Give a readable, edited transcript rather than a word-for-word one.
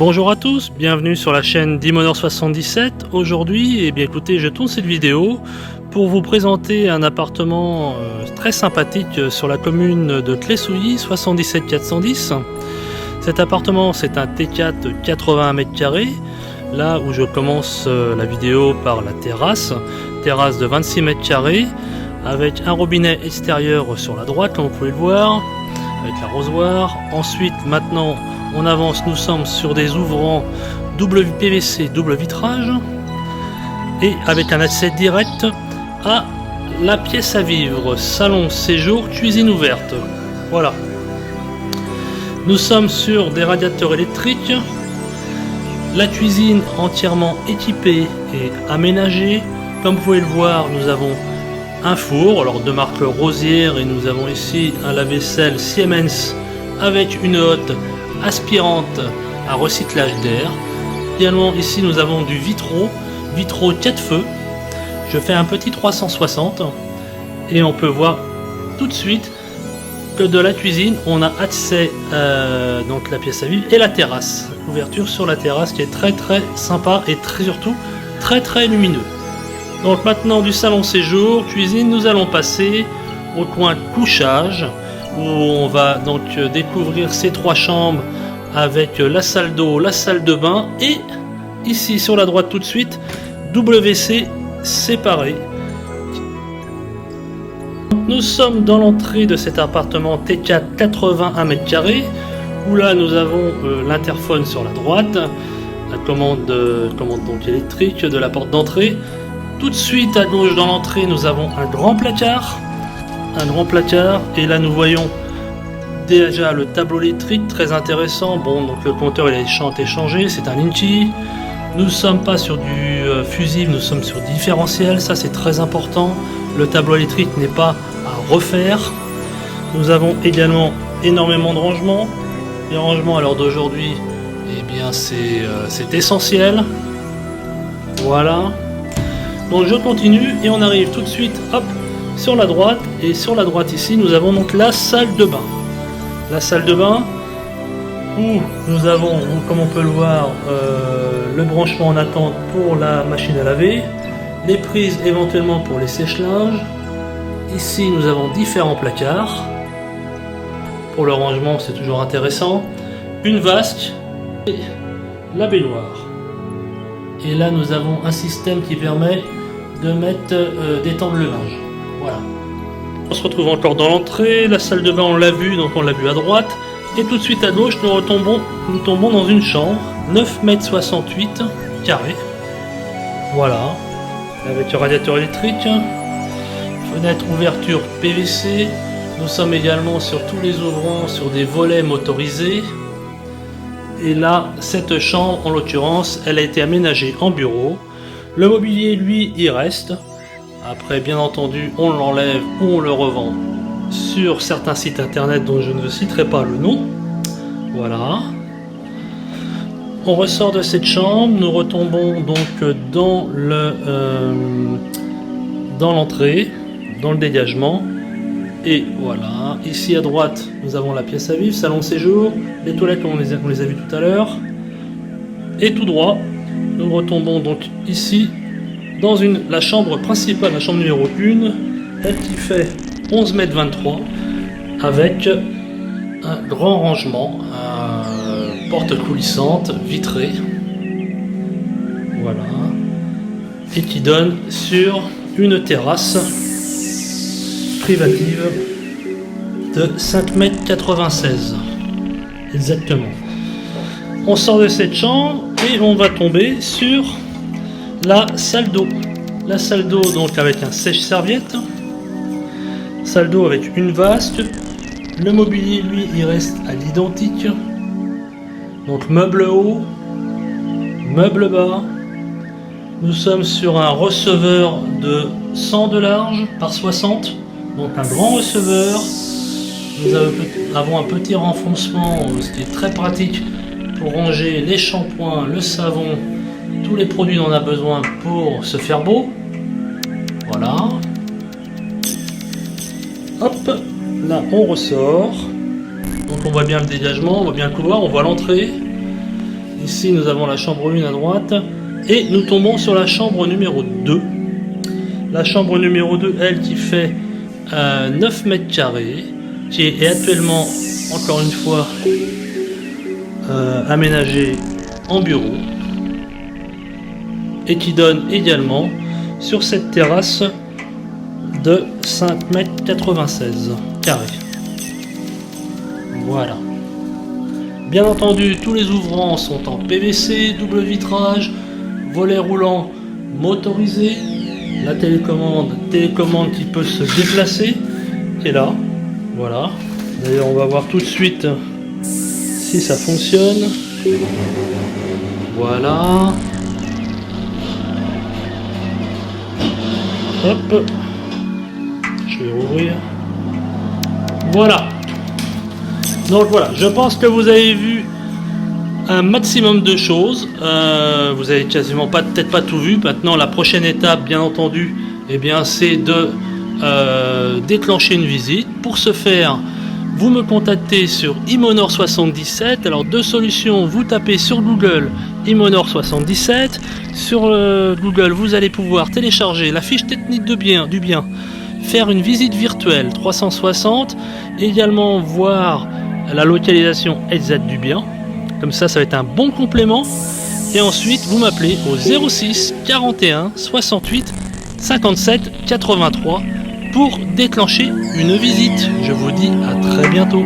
Bonjour à tous, bienvenue sur la chaîne Dimonor77. Aujourd'hui, écoutez, je tourne cette vidéo pour vous présenter un appartement très sympathique sur la commune de Clé-Souilly, 77 410. Cet appartement, c'est un T4 81 m². Là où je commence la vidéo par la terrasse de 26 m², avec un robinet extérieur sur la droite, comme vous pouvez le voir, avec l'arrosoir. Ensuite, maintenant, on avance, nous sommes sur des ouvrants WPVC double vitrage et avec un accès direct à la pièce à vivre, salon, séjour, cuisine ouverte. Voilà. Nous sommes sur des radiateurs électriques, la cuisine entièrement équipée et aménagée. Comme vous pouvez le voir, nous avons un four, alors de marque Rosière, et nous avons ici un lave-vaisselle Siemens avec une hotte aspirante à recyclage d'air. Également ici nous avons du vitraux 4 feux. Je fais un petit 360 et on peut voir tout de suite que de la cuisine on a accès donc la pièce à vivre et la terrasse, ouverture sur la terrasse qui est très sympa et surtout très lumineux. Donc maintenant du salon séjour, cuisine, nous allons passer au coin couchage où on va donc découvrir ces trois chambres avec la salle d'eau, la salle de bain et ici sur la droite tout de suite WC séparé. Nous sommes dans l'entrée de cet appartement T4 81 m² où là nous avons l'interphone sur la droite, la commande donc électrique de la porte d'entrée. Tout de suite à gauche dans l'entrée nous avons un grand placard et là nous voyons déjà le tableau électrique très intéressant. Bon, donc le compteur il est changé, c'est un Linky. Nous ne sommes pas sur du fusible, nous sommes sur différentiel, ça c'est très important. Le tableau électrique n'est pas à refaire. Nous avons également énormément de rangements. Les rangements à l'heure d'aujourd'hui, eh bien c'est essentiel. Voilà. Donc je continue et on arrive tout de suite, hop, sur la droite, et sur la droite ici nous avons donc la salle de bain. La salle de bain où nous avons, comme on peut le voir, le branchement en attente pour la machine à laver, les prises éventuellement pour les sèche-linges. Ici nous avons différents placards. Pour le rangement c'est toujours intéressant. Une vasque et la baignoire. Et là nous avons un système qui permet de mettre d'étendre le linge. Voilà. On se retrouve encore dans l'entrée, la salle de bain on l'a vu, donc on l'a vu à droite, et tout de suite à gauche nous tombons dans une chambre, 9,68 m², voilà, avec le radiateur électrique, fenêtre ouverture PVC, nous sommes également sur tous les ouvrants sur des volets motorisés, et là cette chambre en l'occurrence elle a été aménagée en bureau, le mobilier lui il reste. Après, bien entendu, on l'enlève ou on le revend sur certains sites internet dont je ne citerai pas le nom. Voilà. On ressort de cette chambre, nous retombons donc dans l'entrée, dans le dégagement. Et voilà, ici à droite, nous avons la pièce à vivre, salon séjour, les toilettes comme on les a vues tout à l'heure. Et tout droit, nous retombons donc ici dans la chambre principale, la chambre numéro 1, elle qui fait 11,23 m avec un grand rangement, porte coulissante, vitrée, voilà, et qui donne sur une terrasse privative de 5,96 m, exactement. On sort de cette chambre et on va tomber sur la salle d'eau. La salle d'eau donc avec un sèche-serviette. Salle d'eau avec une vasque. Le mobilier lui il reste à l'identique. Donc meuble haut, meuble bas. Nous sommes sur un receveur de 100 de large par 60. Donc un grand receveur. Nous avons un petit renfoncement, ce qui est très pratique pour ranger les shampoings, le savon, tous les produits dont on a besoin pour se faire beau. Voilà. Hop, là on ressort. Donc on voit bien le dégagement, on voit bien le couloir, on voit l'entrée. Ici nous avons la chambre 1 à droite et nous tombons sur la chambre numéro 2. La chambre numéro 2, elle, qui fait 9 mètres carrés, qui est actuellement, encore une fois, aménagée en bureau et qui donne également sur cette terrasse de 5 mètres 96 carrés. Voilà. Bien entendu, tous les ouvrants sont en PVC, double vitrage, volet roulant motorisé, la télécommande qui peut se déplacer est là. Voilà. D'ailleurs, on va voir tout de suite si ça fonctionne. Voilà. Hop. Je vais rouvrir. Voilà. Donc voilà, je pense que vous avez vu un maximum de choses. Vous avez quasiment peut-être pas tout vu. Maintenant, la prochaine étape, bien entendu, eh bien, c'est de déclencher une visite. Pour ce faire, vous me contactez sur Imonor77. Alors, deux solutions. Vous tapez sur Google Imonor77. Sur Google, vous allez pouvoir télécharger la fiche technique du bien, faire une visite virtuelle 360, également voir la localisation exacte du bien. Comme ça, ça va être un bon complément. Et ensuite, vous m'appelez au 06 41 68 57 83 pour déclencher une visite. Je vous dis à très bientôt.